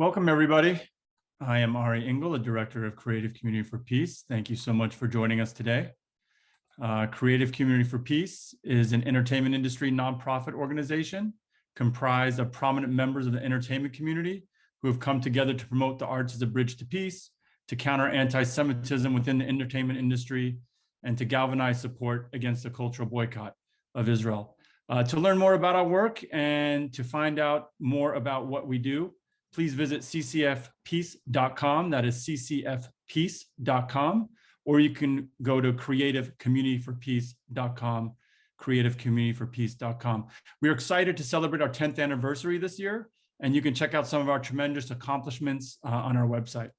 Welcome, everybody. I am Ari Engel, the Director of Creative Community for Peace. Thank you so much for joining us today. Creative Community for Peace is an entertainment industry nonprofit organization comprised of prominent members of the entertainment community who have come together to promote the arts as a bridge to peace, to counter anti-Semitism within the entertainment industry, and to galvanize support against the cultural boycott of Israel. To learn more about our work and to find out more about what we do, please visit ccfpeace.com. That is ccfpeace.com. Or you can go to creativecommunityforpeace.com, creativecommunityforpeace.com. We are excited to celebrate our 10th anniversary this year, and you can check out some of our tremendous accomplishments on our website.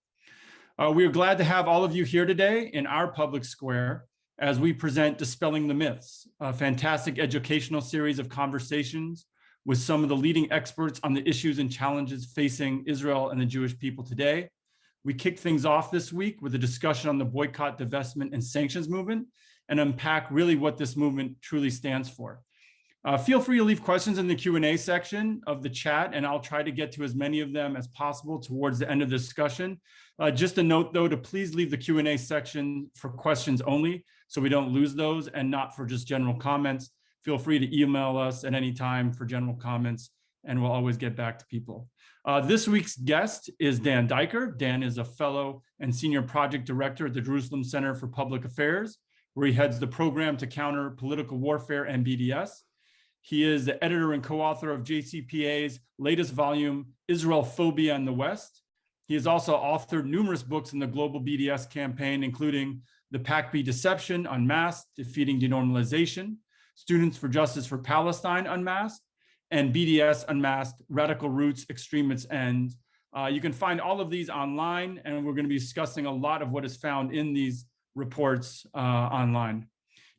We are glad to have all of you here today in our public square as we present Dispelling the Myths, a fantastic educational series of conversations with some of the leading experts on the issues and challenges facing Israel and the Jewish people today. We kicked things off this week with a discussion on the Boycott, Divestment, and Sanctions movement and unpack really what this movement truly stands for. Feel free to leave questions in the Q&A section of the chat, and I'll try to get to as many of them as possible towards the end of the discussion. Just a note, though, to please leave the Q&A section for questions only so we don't lose those and not for just general comments. Feel free to email us at any time for general comments, and we'll always get back to people. This week's guest is Dan Diker. Dan is a fellow and senior project director at the Jerusalem Center for Public Affairs, where he heads the program to counter political warfare and BDS. He is the editor and co-author of JCPA's latest volume, Israel Phobia in the West. He has also authored numerous books in the global BDS campaign, including The PACB Deception, Unmasked, Defeating Denormalization, Students for Justice for Palestine, Unmasked, and BDS Unmasked, Radical Roots, Extremist Ends. You can find all of these online, and we're going to be discussing a lot of what is found in these reports online.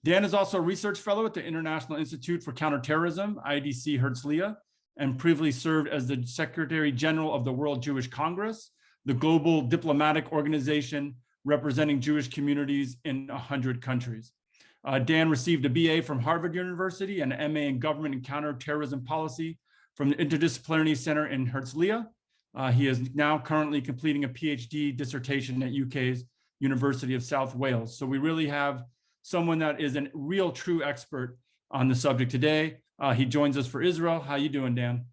Dan is also a research fellow at the International Institute for Counterterrorism, IDC Herzliya, and previously served as the Secretary General of the World Jewish Congress, the global diplomatic organization representing Jewish communities in 100 countries. Dan received a BA from Harvard University and an MA in Government and Counterterrorism Policy from the Interdisciplinary Center in Herzliya. He is now currently completing a PhD dissertation at UK's University of South Wales. So we really have someone that is a real true expert on the subject today. He joins us for Israel. How you doing, Dan?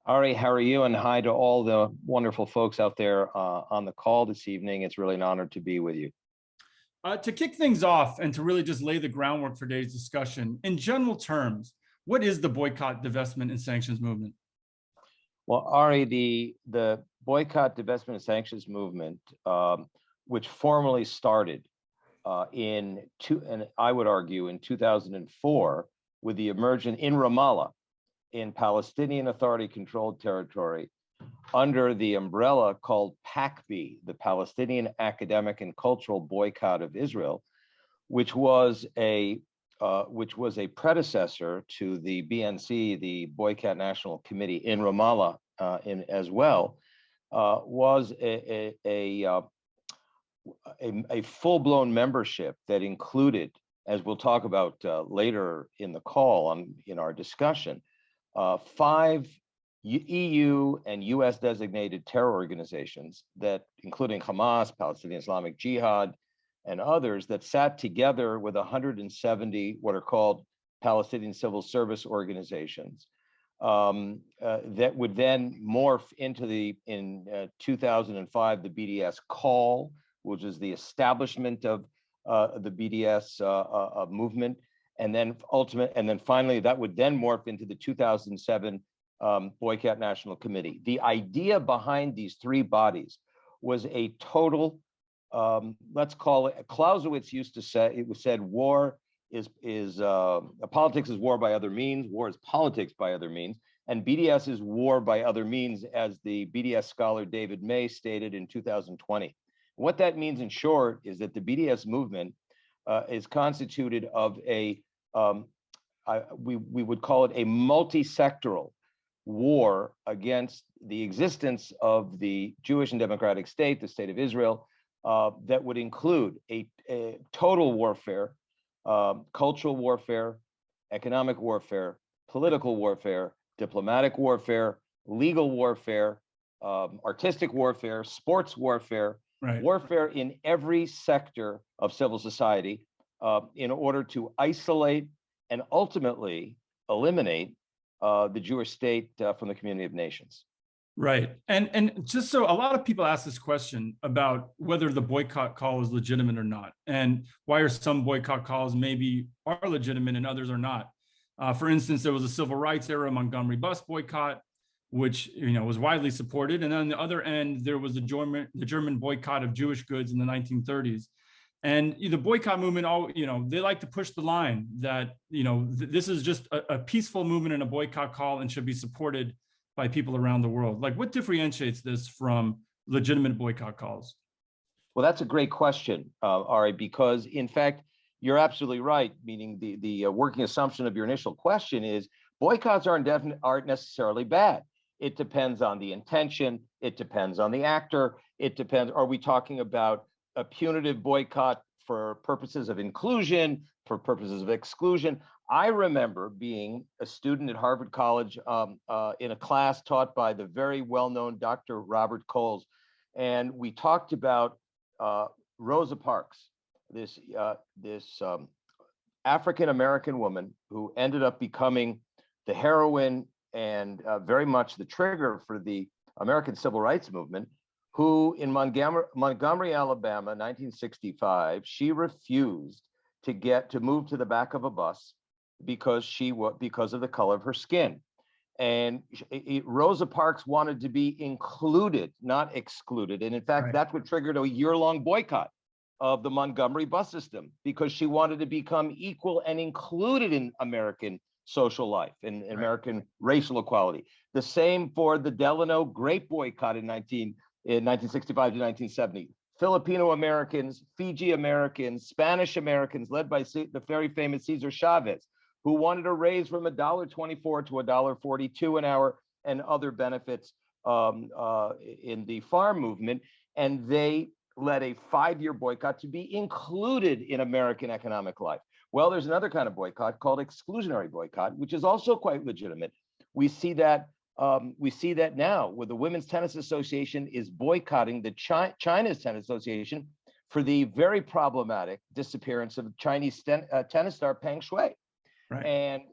Ari, how are you? And hi to all the wonderful folks out there on the call this evening. It's really an honor to be with you. To kick things off and to really just lay the groundwork for today's discussion, in general terms, what is the Boycott, Divestment, and Sanctions movement? Well, Ari, the Boycott, Divestment, and Sanctions movement, which formally started and I would argue in 2004, with the emergence in Ramallah, in Palestinian Authority-controlled territory, under the umbrella called PACB, the Palestinian Academic and Cultural Boycott of Israel, which was a predecessor to the BNC, the Boycott National Committee in Ramallah, as well, was a full-blown membership that included, as we'll talk about later in the call in our discussion, 5 EU and US designated terror organizations that, including Hamas, Palestinian Islamic Jihad, and others, that sat together with 170 what are called Palestinian civil service organizations that would then morph into in 2005, the BDS call, which is the establishment of the BDS movement. And then finally, that would then morph into the 2007 Boycott National Committee. The idea behind these 3 bodies was a total, let's call it, Clausewitz used to say, it was said, war is politics is war by other means, war is politics by other means, and BDS is war by other means, as the BDS scholar David May stated in 2020. What that means in short is that the BDS movement is constituted of we would call it a multi-sectoral war against the existence of the Jewish and democratic state, the state of Israel, that would include a total warfare, cultural warfare, economic warfare, political warfare, diplomatic warfare, legal warfare, artistic warfare, sports warfare, Right. warfare in every sector of civil society in order to isolate and ultimately eliminate the Jewish state from the community of nations. Right. And just so a lot of people ask this question about whether the boycott call is legitimate or not, and why are some boycott calls maybe are legitimate and others are not. For instance, there was a civil rights era Montgomery bus boycott, which was widely supported, and on the other end there was the German boycott of Jewish goods in the 1930s. And the boycott movement, they like to push the line that this is just a peaceful movement and a boycott call and should be supported by people around the world. Like, what differentiates this from legitimate boycott calls? Well, that's a great question, Ari, because in fact, you're absolutely right. Meaning the working assumption of your initial question is boycotts aren't necessarily bad. It depends on the intention. It depends on the actor. It depends. Are we talking about a punitive boycott for purposes of inclusion, for purposes of exclusion? I remember being a student at Harvard College in a class taught by the very well-known Dr. Robert Coles, and we talked about Rosa Parks, this African-American woman who ended up becoming the heroine and very much the trigger for the American Civil Rights Movement, who in Montgomery, Alabama, 1965, she refused to move to the back of a bus because of the color of her skin. And Rosa Parks wanted to be included, not excluded. And in fact, Right. That's what triggered a year-long boycott of the Montgomery bus system, because she wanted to become equal and included in American social life and American racial equality. The same for the Delano grape boycott in 1965 to 1970. Filipino Americans, Fiji Americans, Spanish Americans, led by the very famous Cesar Chavez, who wanted a raise from $1.24 to $1.42 an hour and other benefits in the farm movement. And they led a 5-year boycott to be included in American economic life. Well, there's another kind of boycott called exclusionary boycott, which is also quite legitimate. We see that now, where the Women's Tennis Association is boycotting the China's Tennis Association for the very problematic disappearance of Chinese tennis star Peng Shuai. Right.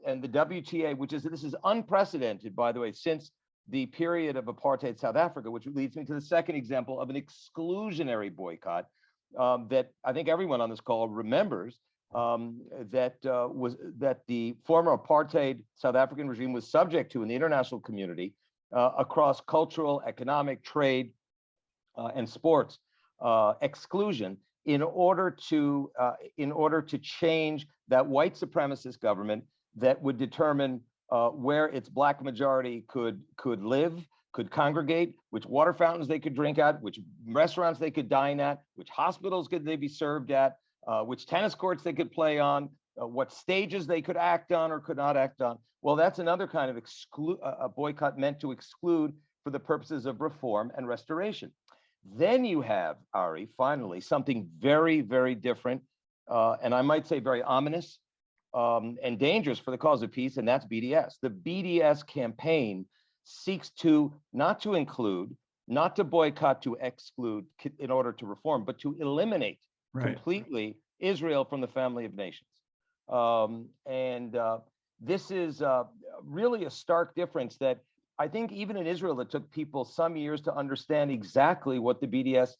And the WTA, this is unprecedented, by the way, since the period of apartheid South Africa, which leads me to the second example of an exclusionary boycott that I think everyone on this call remembers, that the former apartheid South African regime was subject to in the international community across cultural, economic, trade, and sports exclusion in order to change that white supremacist government that would determine where its Black majority could live, could congregate, which water fountains they could drink at, which restaurants they could dine at, which hospitals could they be served at, which tennis courts they could play on, what stages they could act on or could not act on. Well, that's another kind of a boycott meant to exclude for the purposes of reform and restoration. Then you have, Ari, finally, something very, very different, and I might say very ominous and dangerous for the cause of peace, and that's BDS. The BDS campaign seeks not to include, not to boycott, to exclude in order to reform, but to eliminate completely Israel from the family of nations. This is really a stark difference that I think even in Israel, it took people some years to understand exactly what the BDS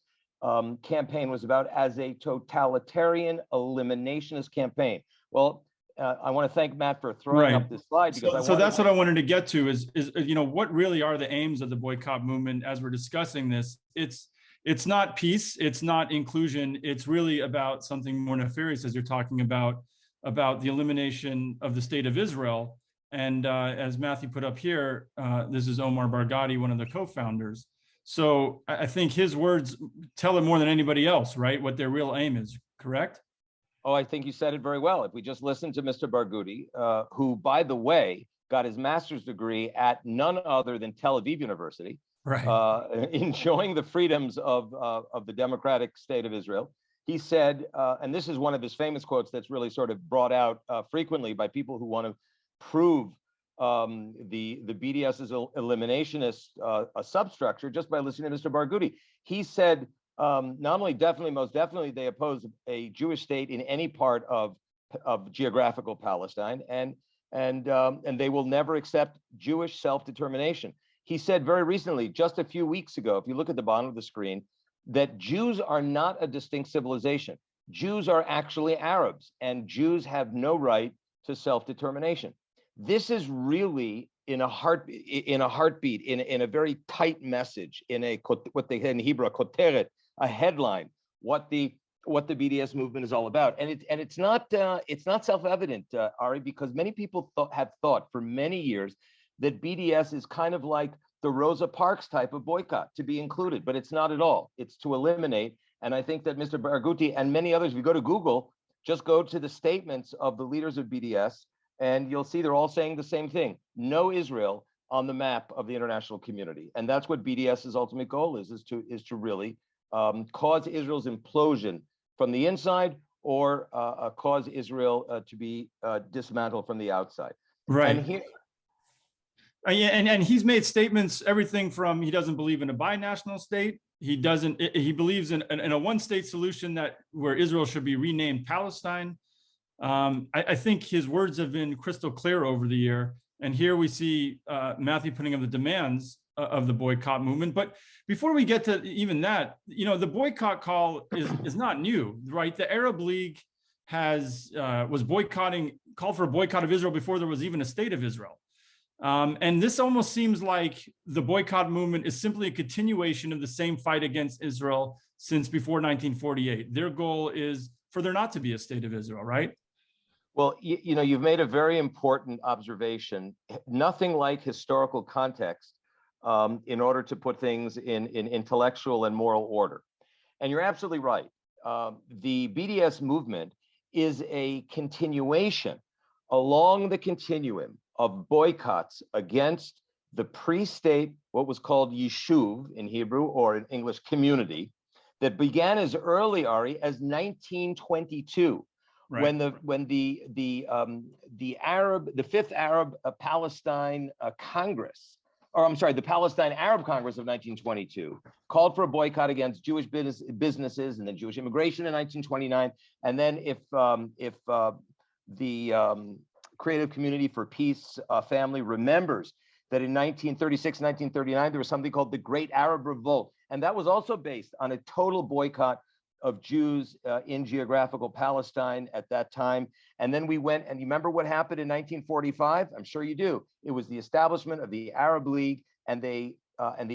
campaign was about as a totalitarian eliminationist campaign. Well, I want to thank Matt for throwing up this slide, because so that's what I wanted to get to is what really are the aims of the boycott movement as we're discussing this. It's not peace, it's not inclusion, it's really about something more nefarious, as you're talking about the elimination of the state of Israel. And as Matthew put up here, this is Omar Barghouti, one of the co-founders. So I think his words tell it more than anybody else, right? What their real aim is, correct? Oh, I think you said it very well. If we just listen to Mr. Barghouti, who, by the way, got his master's degree at none other than Tel Aviv University, enjoying the freedoms of the democratic state of Israel. He said, and this is one of his famous quotes that's really sort of brought out frequently by people who want to prove the BDS's eliminationist substructure just by listening to Mr. Barghouti. He said not only definitely, most definitely, they oppose a Jewish state in any part of geographical Palestine, and they will never accept Jewish self-determination. He said very recently, just a few weeks ago, if you look at the bottom of the screen, that Jews are not a distinct civilization. Jews are actually Arabs, and Jews have no right to self-determination. This is really in a heartbeat, in a very tight message, in a what they in Hebrew, a koteret, a headline, what the BDS movement is all about. And it's not self-evident, Ari, because many people have thought for many years that BDS is kind of like the Rosa Parks type of boycott, to be included, but it's not at all. It's to eliminate. And I think that Mr. Barghouti and many others, if you go to Google, just go to the statements of the leaders of BDS, and you'll see they're all saying the same thing: no Israel on the map of the international community. And that's what BDS's ultimate goal is to really cause Israel's implosion from the inside, or cause Israel to be dismantled from the outside. Right. And here, and he's made statements, everything from he doesn't believe in a binational state. He believes in a one-state solution where Israel should be renamed Palestine. I think his words have been crystal clear over the year. And here we see Matthew putting up the demands of the boycott movement. But before we get to even that, the boycott call is not new, right? The Arab League was called for a boycott of Israel before there was even a state of Israel. And this almost seems like the boycott movement is simply a continuation of the same fight against Israel since before 1948. Their goal is for there not to be a state of Israel, right? Well, you've made a very important observation. Nothing like historical context in order to put things in intellectual and moral order. And you're absolutely right. The BDS movement is a continuation along the continuum of boycotts against the pre-state, what was called yishuv in Hebrew, or in English, community, that began as early, Ari, as 1922. Right. When the Fifth Arab Palestine Congress, or I'm sorry, the Palestine Arab Congress of 1922 called for a boycott against Jewish businesses and then Jewish immigration in 1929. And then if the Creative Community for Peace family remembers that in 1936, 1939, there was something called the Great Arab Revolt. And that was also based on a total boycott of Jews in geographical Palestine at that time. And then we went, and you remember what happened in 1945? I'm sure you do. It was the establishment of the Arab League, and the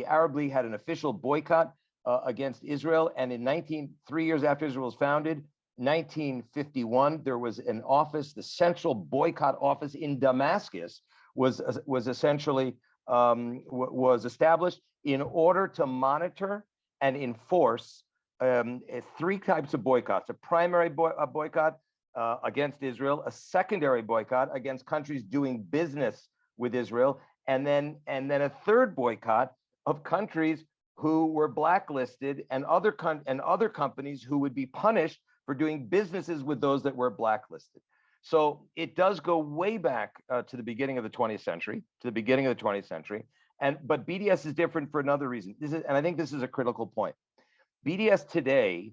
Arab League had an official boycott against Israel. And in 3 years after Israel was founded, 1951, there was an office, the Central Boycott Office in Damascus was essentially was established in order to monitor and enforce 3 types of boycotts: a primary boycott against Israel, a secondary boycott against countries doing business with Israel, and then a third boycott of countries who were blacklisted and other companies who would be punished for doing businesses with those that were blacklisted. So it does go way back to the beginning of the 20th century, but BDS is different for another reason. And I think this is a critical point. BDS today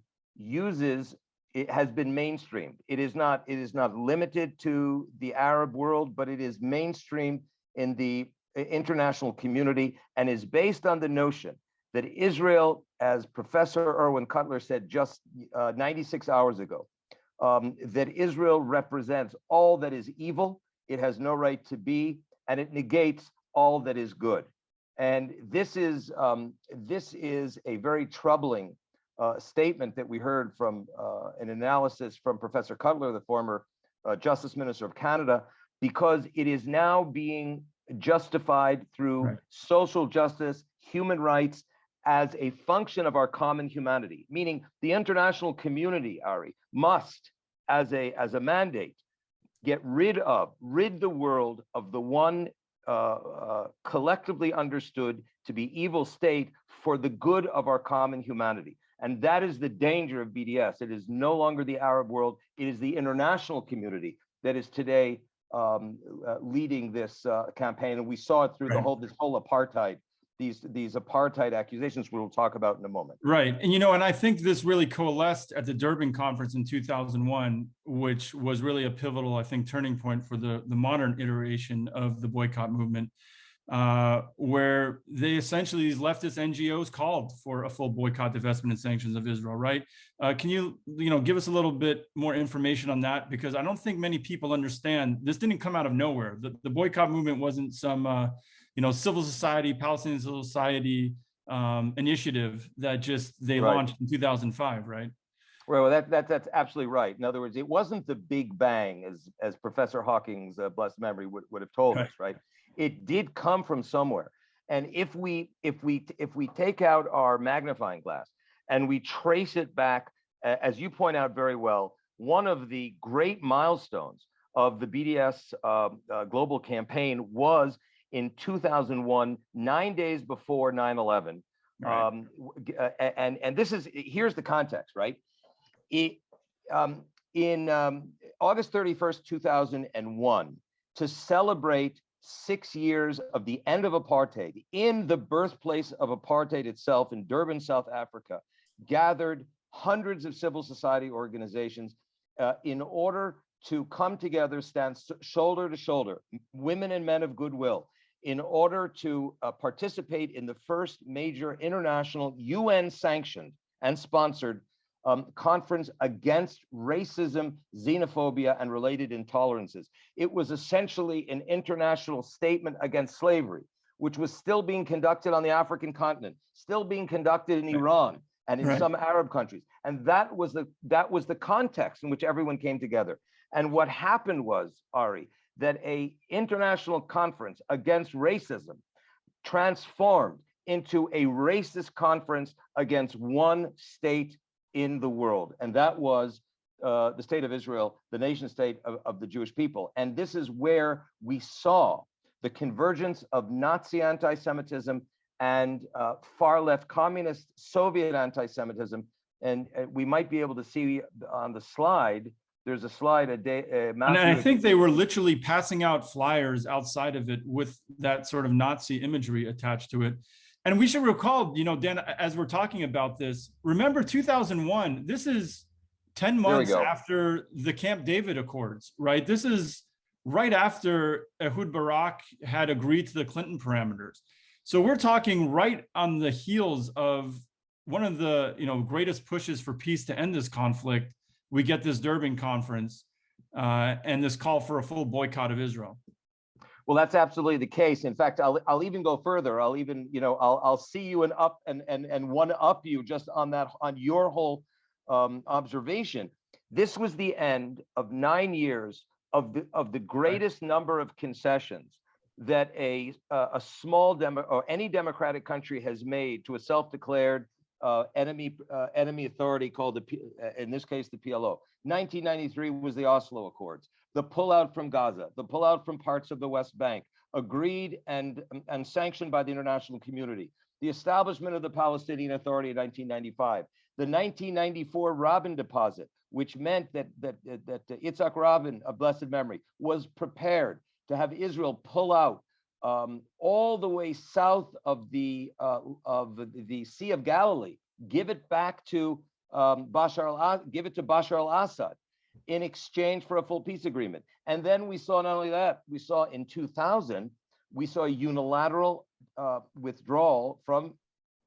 has been mainstreamed. It is not limited to the Arab world, but it is mainstreamed in the international community, and is based on the notion that Israel, as Professor Erwin Cutler said just 96 hours ago, that Israel represents all that is evil, it has no right to be, and it negates all that is good. And this is a very troubling statement that we heard from an analysis from Professor Cutler, the former Justice Minister of Canada, because it is now being justified through social justice, human rights, as a function of our common humanity, meaning the international community, Ari, must, as a mandate, rid the world of the one collectively understood to be evil state for the good of our common humanity. And that is the danger of BDS. It is no longer the Arab world. It is the international community that is today leading this campaign, and we saw it through this whole apartheid, these apartheid accusations we'll talk about in a moment. Right, and I think this really coalesced at the Durban conference in 2001, which was really a pivotal, I think, turning point for the modern iteration of the boycott movement, where they essentially, these leftist NGOs called for a full boycott, divestment, and sanctions of Israel, right? Can you give us a little bit more information on that? Because I don't think many people understand, this didn't come out of nowhere. The boycott movement wasn't some, civil society, Palestinian civil society initiative that they launched in 2005, right? Well, that's absolutely right. In other words, it wasn't the Big Bang, as Professor Hawking's blessed memory would have told us, right? It did come from somewhere. And if we take out our magnifying glass and we trace it back, as you point out very well, one of the great milestones of the BDS global campaign was in 2001, 9 days before 9/11. Right. And here's the context, right? In August 31st, 2001, to celebrate 6 years of the end of apartheid in the birthplace of apartheid itself in Durban, South Africa, gathered hundreds of civil society organizations in order to come together, stand shoulder to shoulder, women and men of goodwill, in order to participate in the first major international UN sanctioned and sponsored conference against racism, xenophobia, and related intolerances. It was essentially an international statement against slavery, which was still being conducted on the African continent, still being conducted in Iran and in some Arab countries. And that was the context in which everyone came together. And what happened was, Ari, that an international conference against racism transformed into a racist conference against one state in the world, and that was the state of Israel, the nation state of the Jewish people. And this is where we saw the convergence of Nazi anti-Semitism and far left communist Soviet anti-Semitism. And we might be able to see on the slide, there's a slide and I think they were literally passing out flyers outside of it with that sort of Nazi imagery attached to it. And we should recall, Dan, as we're talking about this, remember 2001, this is 10 months after the Camp David Accords, right? This is right after Ehud Barak had agreed to the Clinton parameters. So we're talking right on the heels of one of the greatest pushes for peace to end this conflict. We get this Durban conference and this call for a full boycott of Israel. Well, that's absolutely the case. In fact, I'll even go further. I'll even, I'll see you and one up you just on that, on your whole observation. This was the end of 9 years of the greatest number of concessions that a small or any democratic country has made to a self-declared enemy authority called in this case the PLO. 1993 was the Oslo Accords, the pullout from Gaza, the pullout from parts of the West Bank, agreed and sanctioned by the international community. The establishment of the Palestinian Authority in 1995, the 1994 Rabin deposit, which meant that Yitzhak Rabin, of blessed memory, was prepared to have Israel pull out all the way south of the Sea of Galilee, give it back to Bashar al-Assad in exchange for a full peace agreement. And then we saw not only that, we saw in 2000, we saw a unilateral withdrawal from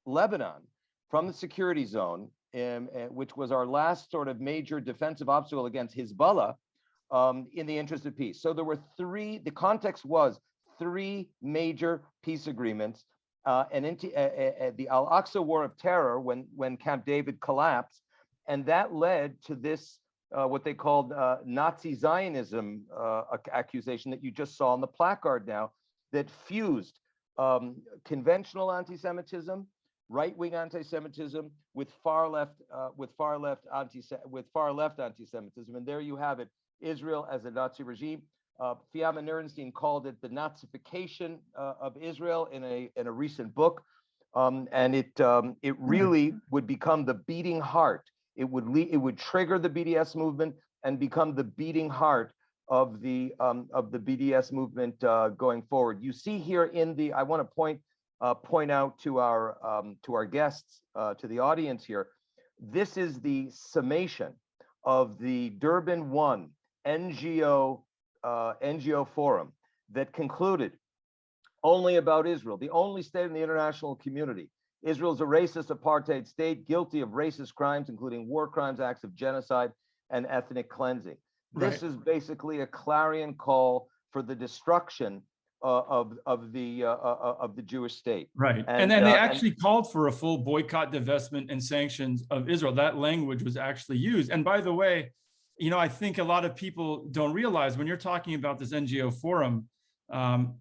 Lebanon, from the security zone, which was our last sort of major defensive obstacle against Hezbollah in the interest of peace. So there were the context was 3 major peace agreements, the Al-Aqsa War of Terror when Camp David collapsed, and that led to this what they called Nazi Zionism accusation that you just saw on the placard now, that fused conventional anti-Semitism, right-wing anti-Semitism with far left anti-Semitism, and there you have it: Israel as a Nazi regime. Fiamma Nierenstein called it the Nazification of Israel in a recent book, and it really would become the beating heart. It would trigger the BDS movement and become the beating heart of the BDS movement going forward. You see here in the, I want to point out to our guests, to the audience here, this is the summation of the Durban 1 NGO forum that concluded only about Israel, the only state in the international community. Israel is a racist apartheid state guilty of racist crimes, including war crimes, acts of genocide, and ethnic cleansing. This is basically a clarion call for the destruction of the Jewish state. Right, and then they actually called for a full boycott, divestment, and sanctions of Israel. That language was actually used. And by the way, you know, I think a lot of people don't realize when you're talking about this NGO forum,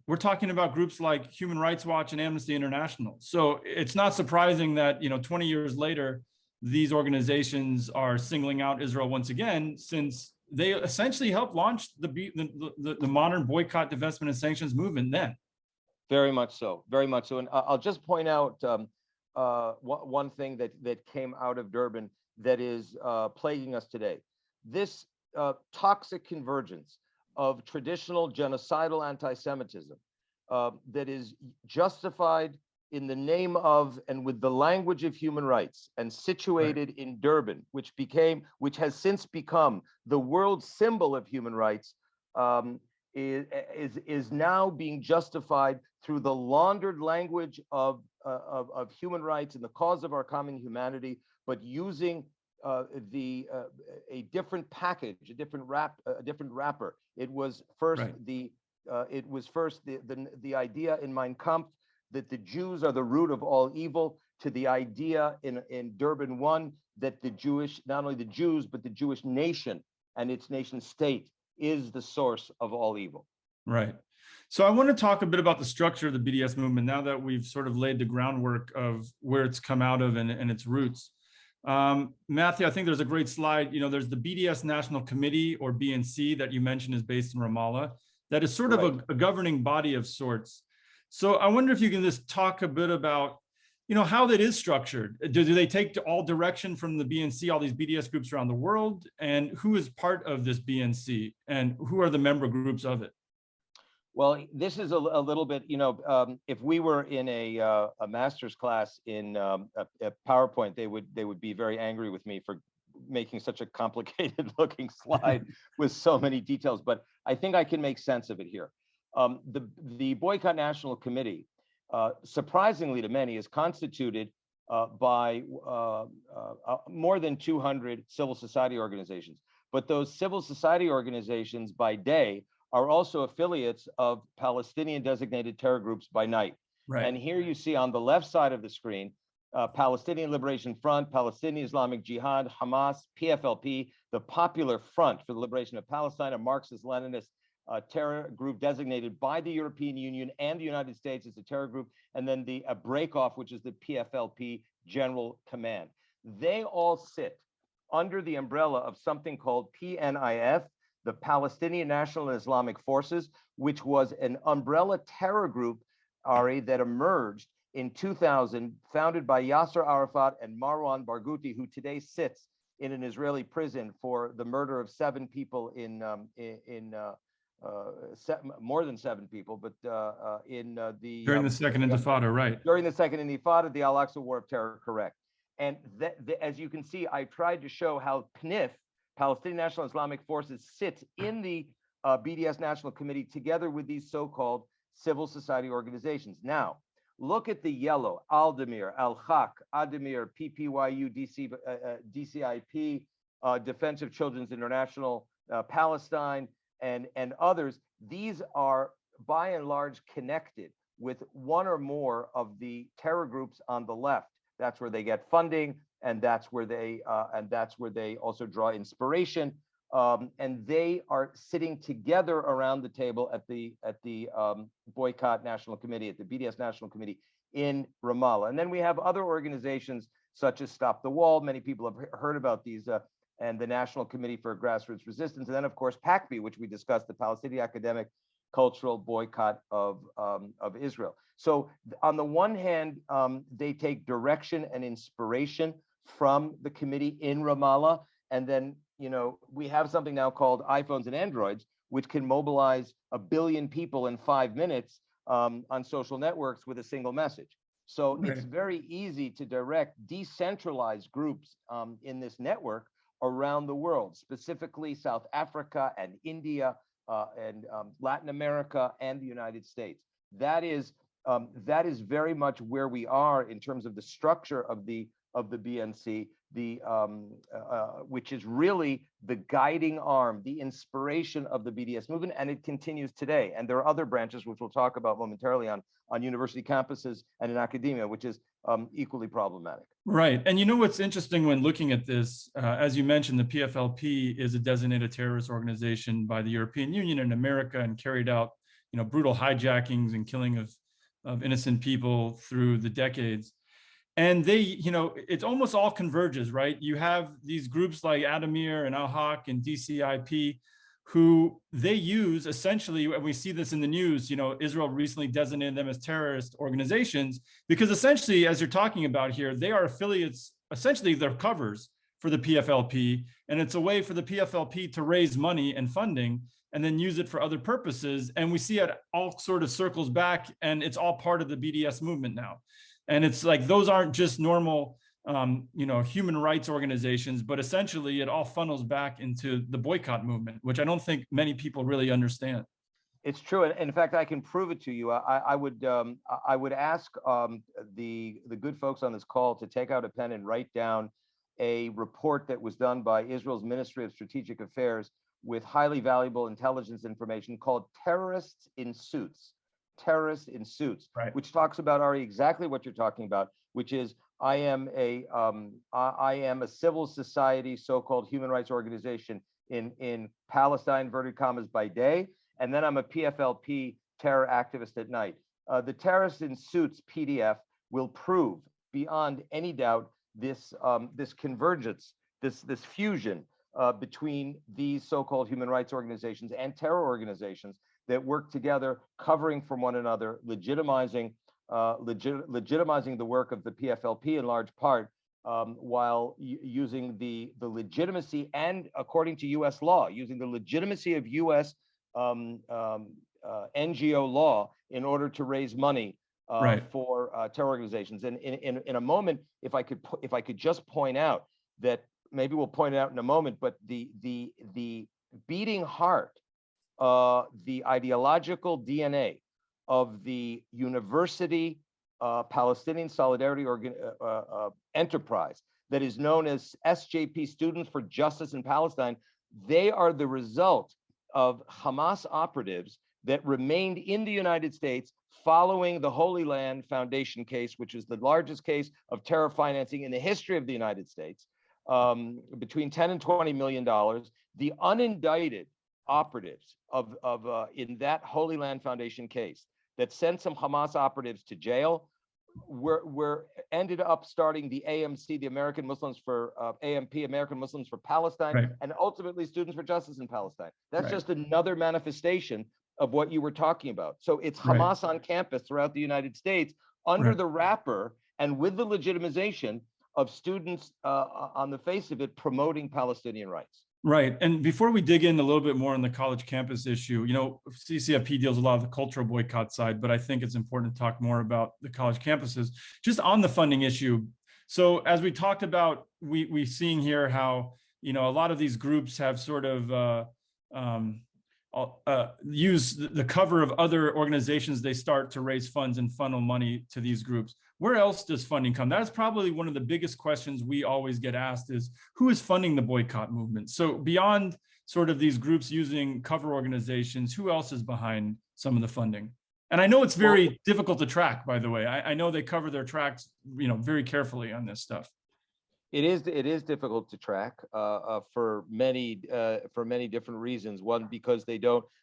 we're talking about groups like Human Rights Watch and Amnesty International. So it's not surprising that, you know, 20 years later, these organizations are singling out Israel once again, since they essentially helped launch the modern boycott, divestment, and sanctions movement then. Very much so, very much so. And I'll just point out one thing that came out of Durban that is plaguing us today. This toxic convergence of traditional genocidal anti-Semitism that is justified in the name of and with the language of human rights and situated in Durban, which has since become the world symbol of human rights, is now being justified through the laundered language of human rights and the cause of our common humanity, but using a different package, a different wrapper. It was first the idea in Mein Kampf that the Jews are the root of all evil, to the idea in Durban 1 that the Jewish, not only the Jews, but the Jewish nation and its nation state is the source of all evil. Right. So I want to talk a bit about the structure of the BDS movement now that we've sort of laid the groundwork of where it's come out of and its roots. Matthew, I think there's a great slide. You know, there's the BDS National Committee, or BNC, that you mentioned is based in Ramallah. That is sort of a governing body of sorts. So I wonder if you can just talk a bit about, you know, how that is structured. Do they take all direction from the BNC, all these BDS groups around the world? And who is part of this BNC? And who are the member groups of it? Well, this is a little bit, you know, if we were in a master's class in a PowerPoint, they would be very angry with me for making such a complicated looking slide with so many details, but I think I can make sense of it here. The Boycott National Committee, surprisingly to many, is constituted by more than 200 civil society organizations. But those civil society organizations by day are also affiliates of Palestinian designated terror groups by night. Right. And here you see on the left side of the screen, Palestinian Liberation Front, Palestinian Islamic Jihad, Hamas, PFLP, the Popular Front for the Liberation of Palestine, a Marxist-Leninist terror group designated by the European Union and the United States as a terror group, and then the Breakoff, which is the PFLP General Command. They all sit under the umbrella of something called PNIF, the Palestinian National Islamic Forces, which was an umbrella terror group, Ari, that emerged in 2000, founded by Yasser Arafat and Marwan Barghouti, who today sits in an Israeli prison for the murder of 7 people more than 7 people, but during the Second Intifada, right? During the Second Intifada, the Al-Aqsa War of Terror, correct. And as you can see, I tried to show how PNIF, Palestinian National Islamic Forces, sits in the BDS National Committee together with these so-called civil society organizations. Now, look at the yellow: Aldemir, Al-Haq, Ademir, PPYU, DCIP, Defense of Children's International, Palestine, and others. These are by and large connected with one or more of the terror groups on the left. That's where they get funding, and that's where they also draw inspiration. And they are sitting together around the table at the Boycott National Committee, at the BDS National Committee in Ramallah. And then we have other organizations such as Stop the Wall. Many people have heard about these, and the National Committee for Grassroots Resistance. And then, of course, PACB, which we discussed, the Palestinian Academic Cultural Boycott of Israel. So on the one hand, they take direction and inspiration from the committee in Ramallah. And then, you know, we have something now called iPhones and Androids, which can mobilize 1 billion people in 5 minutes on social networks with a single message. So it's very easy to direct decentralized groups in this network around the world, specifically South Africa and India and Latin America and the United States. That is very much where we are in terms of the structure of the BNC, which is really the guiding arm, the inspiration of the BDS movement, and it continues today. And there are other branches, which we'll talk about momentarily, on university campuses and in academia, which is equally problematic. Right. And you know what's interesting when looking at this, as you mentioned, the PFLP is a designated terrorist organization by the European Union and America, and carried out, brutal hijackings and killing of innocent people through the decades. And they, it almost all converges, right? You have these groups like Adamir and Al-Haq and DCIP, who they use essentially, and we see this in the news, Israel recently designated them as terrorist organizations, because essentially, as you're talking about here, they are affiliates, essentially they're covers for the PFLP, and it's a way for the PFLP to raise money and funding and then use it for other purposes. And we see it all sort of circles back, and it's all part of the BDS movement now. And it's like, those aren't just normal, human rights organizations, but essentially it all funnels back into the boycott movement, which I don't think many people really understand. It's true, and in fact, I can prove it to you. I would ask the good folks on this call to take out a pen and write down a report that was done by Israel's Ministry of Strategic Affairs with highly valuable intelligence information called "Terrorists in Suits." Terrorists in Suits, right, which talks about, Ari, exactly what you're talking about, which is I am a civil society, so-called human rights organization in Palestine, inverted commas, by day, and then I'm a PFLP terror activist at night. The Terrorists in Suits PDF will prove beyond any doubt this convergence, this fusion between these so-called human rights organizations and terror organizations that work together, covering from one another, legitimizing the work of the PFLP in large part, while using the legitimacy and, according to U.S. law, using the legitimacy of U.S. NGO law in order to raise money for terror organizations. And in a moment, if I could just point out that, maybe we'll point it out in a moment, but the beating heart, the ideological DNA of the university Palestinian Solidarity enterprise that is known as SJP, Students for Justice in Palestine, they are the result of Hamas operatives that remained in the United States following the Holy Land Foundation case, which is the largest case of terror financing in the history of the United States, between $10 and $20 million. The unindicted operatives in that Holy Land Foundation case that sent some Hamas operatives to jail were ended up starting the AMC, the American Muslims for AMP, American Muslims for Palestine, and ultimately Students for Justice in Palestine. That's just another manifestation of what you were talking about. So it's Hamas on campus throughout the United States under the wrapper and with the legitimization of students on the face of it promoting Palestinian rights. Right. And before we dig in a little bit more on the college campus issue, CCFP deals a lot of the cultural boycott side, but I think it's important to talk more about the college campuses, just on the funding issue. So as we talked about, we're seeing here how, a lot of these groups have sort of use the cover of other organizations they start to raise funds and funnel money to these groups. Where else does funding come? That's probably one of the biggest questions we always get asked is, who is funding the boycott movement? So beyond sort of these groups using cover organizations, who else is behind some of the funding? And I know it's very difficult to track, by the way. I know they cover their tracks, very carefully on this stuff. It is difficult to track for many different reasons. One, because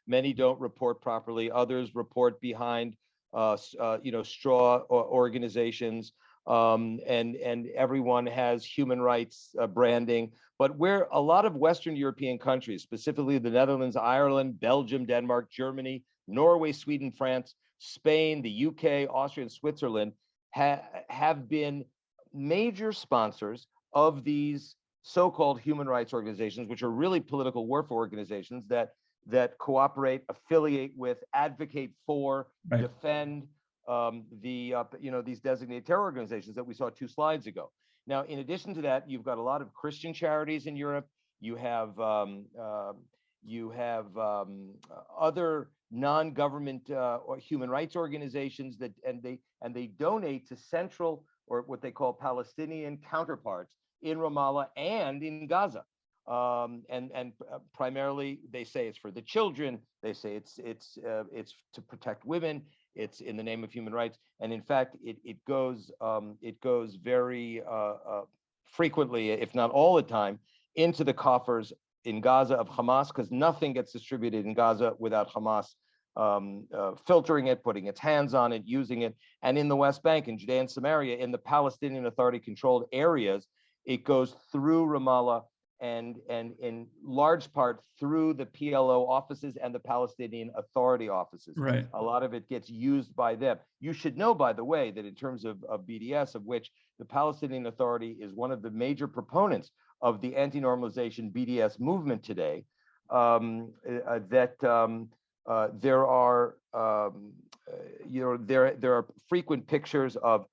many don't report properly. Others report behind straw organizations, and everyone has human rights branding. But where a lot of Western European countries, specifically the Netherlands, Ireland, Belgium, Denmark, Germany, Norway, Sweden, France, Spain, the UK, Austria, and Switzerland have been major sponsors of these so-called human rights organizations, which are really political warfare organizations that that cooperate, affiliate with, advocate for, Right. defend these designated terror organizations that we saw 2 slides ago. Now, in addition to that, you've got a lot of Christian charities in Europe. You have other non-government or human rights organizations that and they donate to central, or what they call Palestinian counterparts in Ramallah and in Gaza. Primarily, they say it's for the children. They say it's to protect women. It's in the name of human rights. And in fact, it goes very frequently, if not all the time, into the coffers in Gaza of Hamas, because nothing gets distributed in Gaza without Hamas filtering it, putting its hands on it, using it. And in the West Bank, in Judea and Samaria, in the Palestinian Authority-controlled areas, it goes through Ramallah and in large part through the PLO offices and the Palestinian Authority offices. Right. A lot of it gets used by them. You should know, by the way, that in terms of BDS, of which the Palestinian Authority is one of the major proponents of the anti-normalization BDS movement today, there are frequent pictures of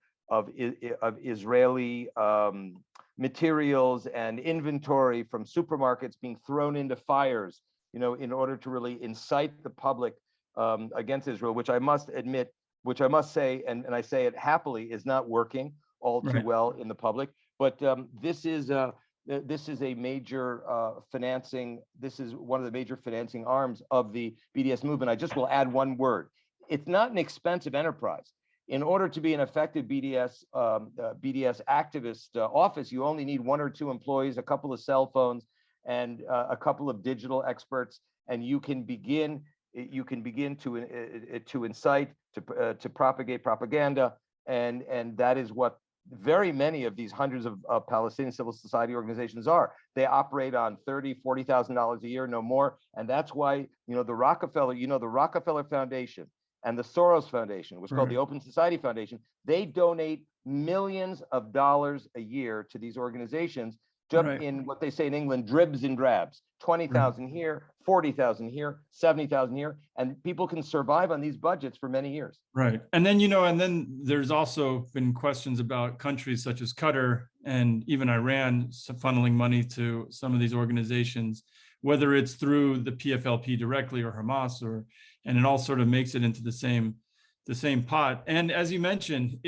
Israeli materials and inventory from supermarkets being thrown into fires, in order to really incite the public against Israel, which I must admit, which I must say, and I say it happily, is not working all too well in the public. But this is a major financing. This is one of the major financing arms of the BDS movement. I just will add one word. It's not an expensive enterprise. In order to be an effective BDS activist office, you only need 1 or 2 employees, a couple of cell phones, and a couple of digital experts, and you can begin to incite, to propagate propaganda, and that is what very many of these hundreds of Palestinian civil society organizations are. They operate on $30,000, $40,000 a year, no more, and that's why the Rockefeller Foundation and the Soros Foundation, which is called the Open Society Foundation, they donate millions of dollars a year to these organizations, just in what they say in England, dribs and drabs, 20,000 here, 40,000 here, 70,000 here, and people can survive on these budgets for many years. Right. And then, there's also been questions about countries such as Qatar and even Iran funneling money to some of these organizations, whether it's through the PFLP directly or Hamas, and it all sort of makes it into the same pot. And as you mentioned,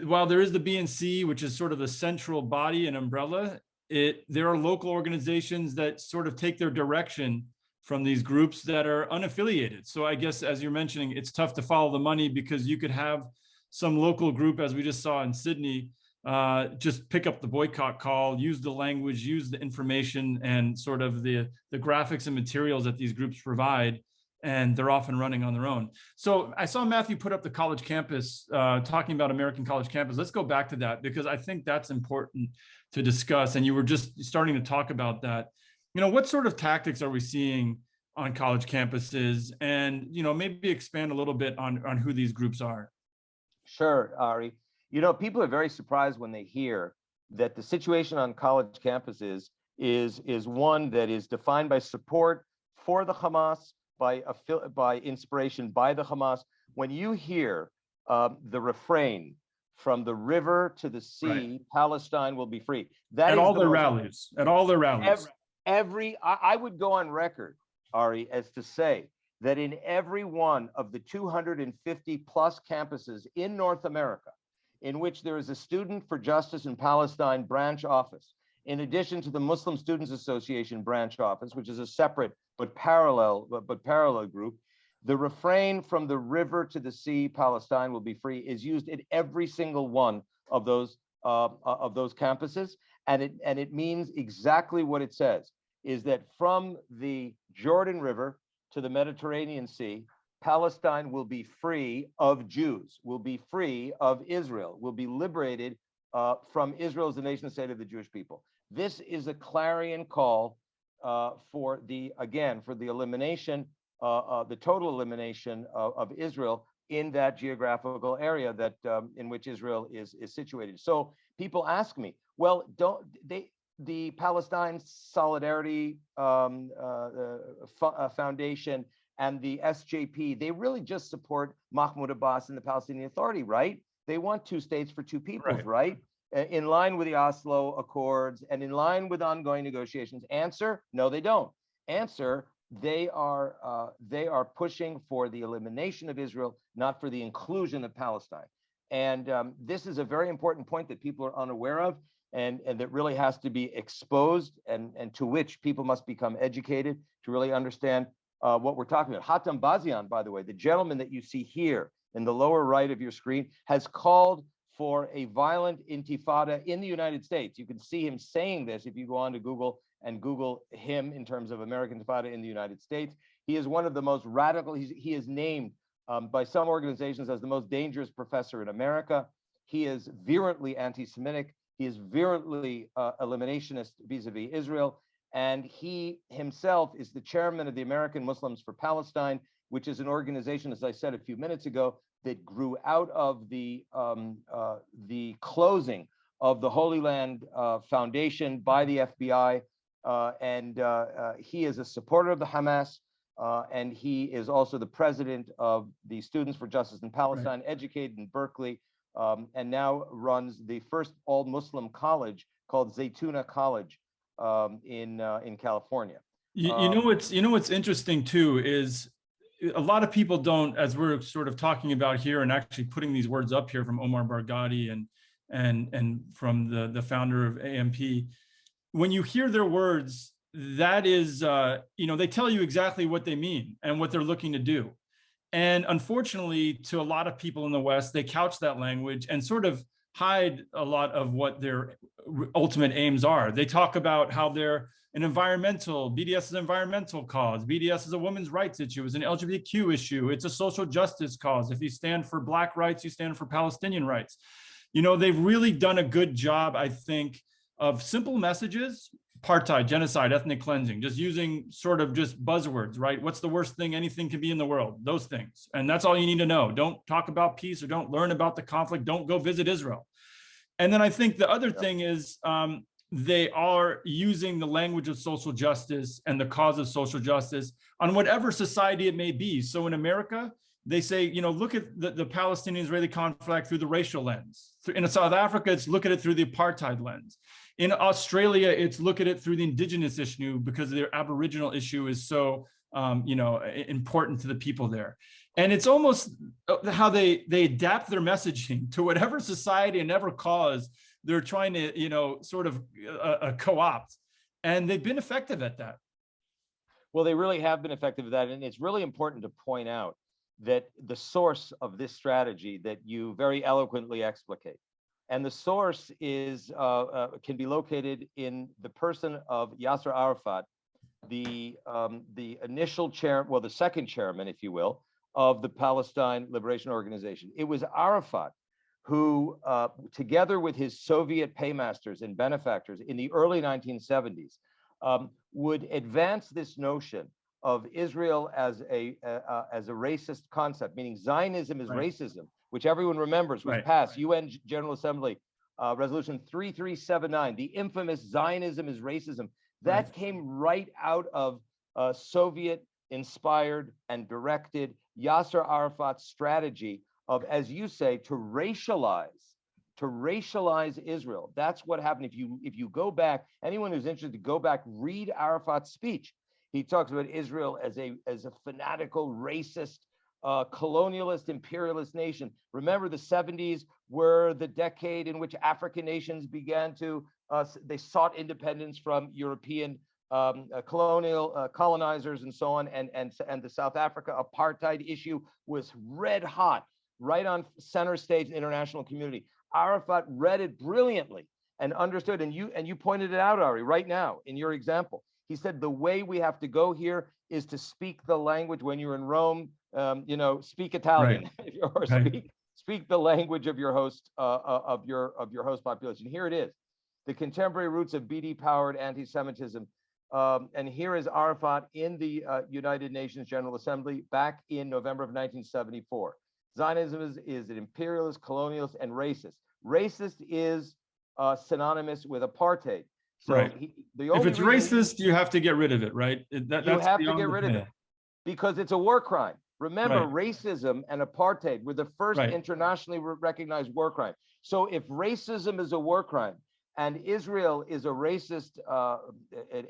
while there is the BNC, which is sort of the central body and umbrella, there are local organizations that sort of take their direction from these groups that are unaffiliated. So I guess, as you're mentioning, it's tough to follow the money, because you could have some local group, as we just saw in Sydney, just pick up the boycott call, use the language, use the information and sort of the graphics and materials that these groups provide, and they're often running on their own. So I saw Matthew put up the college campus, talking about American college campus. Let's go back to that, because I think that's important to discuss. And you were just starting to talk about that. What sort of tactics are we seeing on college campuses? And, maybe expand a little bit on who these groups are. Sure, Ari. People are very surprised when they hear that the situation on college campuses is one that is defined by support for the Hamas, by inspiration by the Hamas. When you hear the refrain, "From the river to the sea, Palestine will be free," that at is all their rallies. I would go on record, Ari, as to say that in every one of the 250 plus campuses in North America, in which there is a Student for Justice in Palestine branch office, in addition to the Muslim Students Association branch office, which is a separate but parallel group, the refrain "From the river to the sea, Palestine will be free" is used in every single one of those campuses, and it means exactly what it says, is that from the Jordan River to the Mediterranean Sea, Palestine will be free of Jews, will be free of Israel, will be liberated from Israel as the nation state of the Jewish people. This is a clarion call for the elimination, the total elimination of Israel in that geographical area that in which Israel is situated. So people ask me, well, the Palestine Solidarity Foundation and the SJP, they really just support Mahmoud Abbas and the Palestinian Authority, right? They want two states for two peoples, right? In line with the Oslo Accords and in line with ongoing negotiations. Answer, no, they don't. Answer, they are pushing for the elimination of Israel, not for the inclusion of Palestine. And this is a very important point that people are unaware of, and that really has to be exposed, and to which people must become educated to really understand what we're talking about. Hatem Bazian, by the way, the gentleman that you see here in the lower right of your screen, has called for a violent intifada in the United States. You can see him saying this if you go on to Google and Google him in terms of American Intifada in the United States. He is one of the most radical, he is named by some organizations as the most dangerous professor in America. He is virulently anti-Semitic. He is virulently eliminationist vis-a-vis Israel. And he himself is the chairman of the American Muslims for Palestine, which is an organization, as I said a few minutes ago, that grew out of the closing of the Holy Land Foundation by the FBI. He is a supporter of the Hamas, and he is also the president of the Students for Justice in Palestine, educated in Berkeley, and now runs the first all-Muslim college called Zaytuna College in California. You know what's interesting too is a lot of people don't, as we're sort of talking about here and actually putting these words up here from Omar Barghouti and from the founder of AMP, when you hear their words, that is, they tell you exactly what they mean and what they're looking to do. And unfortunately, to a lot of people in the West, they couch that language and sort of hide a lot of what their ultimate aims are. They talk about how they're an BDS is an environmental cause. BDS is a women's rights issue, it's an LGBTQ issue. It's a social justice cause. If you stand for Black rights, you stand for Palestinian rights. They've really done a good job, I think, of simple messages: apartheid, genocide, ethnic cleansing, just using sort of just buzzwords, right? What's the worst thing anything can be in the world? Those things. And that's all you need to know. Don't talk about peace or don't learn about the conflict. Don't go visit Israel. And then I think the other thing is they are using the language of social justice and the cause of social justice on whatever society it may be. So in America, they say, look at the Palestinian-Israeli conflict through the racial lens. In South Africa, it's look at it through the apartheid lens. In Australia, it's look at it through the indigenous issue because their Aboriginal issue is so, important to the people there. And it's almost how they adapt their messaging to whatever society and whatever cause they're trying to, sort of co-opt. And they've been effective at that. Well, they really have been effective at that. And it's really important to point out that the source of this strategy that you very eloquently explicate, and the source is can be located in the person of Yasser Arafat, the initial chair, well, the second chairman, if you will, of the Palestine Liberation Organization. It was Arafat who, together with his Soviet paymasters and benefactors in the early 1970s, would advance this notion of Israel as a racist concept, meaning Zionism is racism, which everyone remembers was passed, UN General Assembly Resolution 3379, the infamous Zionism is racism. That came right out of Soviet-inspired and directed Yasser Arafat's strategy of, as you say, to racialize Israel. That's what happened. If you go back, anyone who's interested to go back, read Arafat's speech. He talks about Israel as a fanatical, racist, colonialist, imperialist nation. Remember, the 70s were the decade in which African nations began to, they sought independence from European colonizers and so on, and the South Africa apartheid issue was red hot, right on center stage in the international community. Arafat read it brilliantly and understood, and you pointed it out, Ari, right now in your example. He said the way we have to go here is to speak the language. When you're in Rome, speak Italian, or speak the language of your host host population. Here it is, the contemporary roots of BD-powered anti-Semitism. And here is Arafat in the United Nations General Assembly back in November of 1974. Zionism is an imperialist, colonialist, and racist. Racist is synonymous with apartheid. So Right. the If only it's reason racist, you have to get rid of it, right? you That's have to beyond get the rid of it pale. because it's a war crime. Remember, Right. racism and apartheid were the first Right. internationally recognized war crime. So if racism is a war crime and Israel is a racist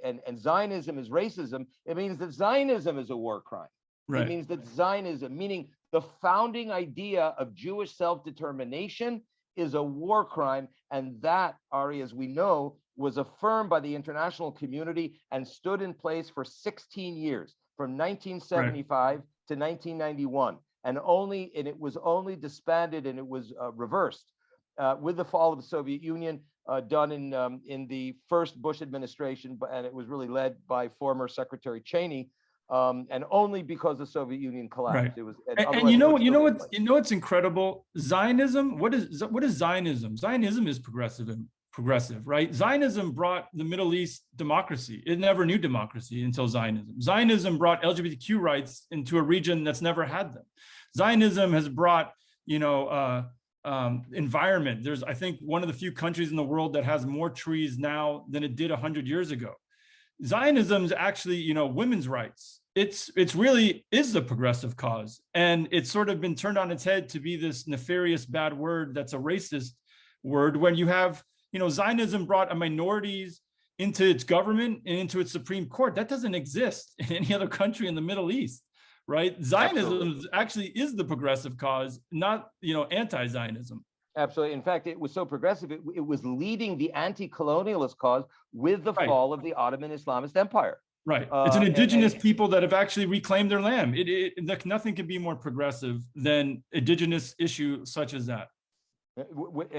and Zionism is racism, it means that Zionism is a war crime. It Right. means that Zionism, meaning the founding idea of Jewish self-determination, is a war crime. And that, Ari, as we know, was affirmed by the international community and stood in place for 16 years, from 1975 to 1991. And it was only disbanded and it was reversed with the fall of the Soviet Union, done in the first Bush administration, and it was really led by former Secretary Cheney. And only because the Soviet Union collapsed. Right. It was, And what's incredible? Zionism. What is Zionism? Zionism is progressive, right? Zionism brought the Middle East democracy. It never knew democracy until Zionism. Zionism brought LGBTQ rights into a region that's never had them. Zionism has brought, environment. There's, I think, one of the few countries in the world that has more trees now than it did 100 years ago. Zionism is actually, women's rights. It's really is the progressive cause, and it's sort of been turned on its head to be this nefarious bad word that's a racist word. When you have, Zionism brought minorities into its government and into its Supreme Court. That doesn't exist in any other country in the Middle East, right? Zionism actually is the progressive cause, not anti-Zionism. Absolutely. In fact, it was so progressive, it was leading the anti-colonialist cause with the fall of the Ottoman Islamist Empire. Right. It's an indigenous people that have actually reclaimed their land. Nothing can be more progressive than indigenous issue such as that.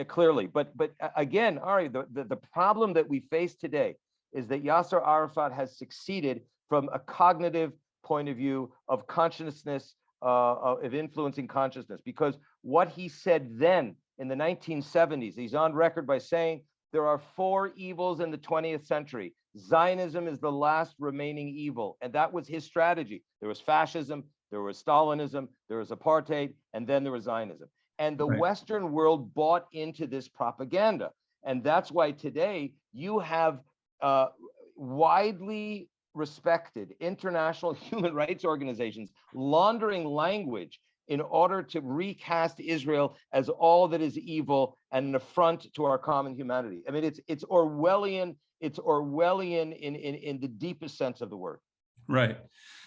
Clearly. But again, Ari, the problem that we face today is that Yasser Arafat has succeeded from a cognitive point of view of consciousness, of influencing consciousness, because what he said then in the 1970s, he's on record by saying there are 4 evils in the 20th century. Zionism is the last remaining evil. And that was his strategy. There was fascism, there was Stalinism, there was apartheid, and then there was Zionism. And the Western world bought into this propaganda. And that's why today you have widely respected international human rights organizations laundering language in order to recast Israel as all that is evil and an affront to our common humanity. I mean, it's Orwellian. It's Orwellian in the deepest sense of the word. Right.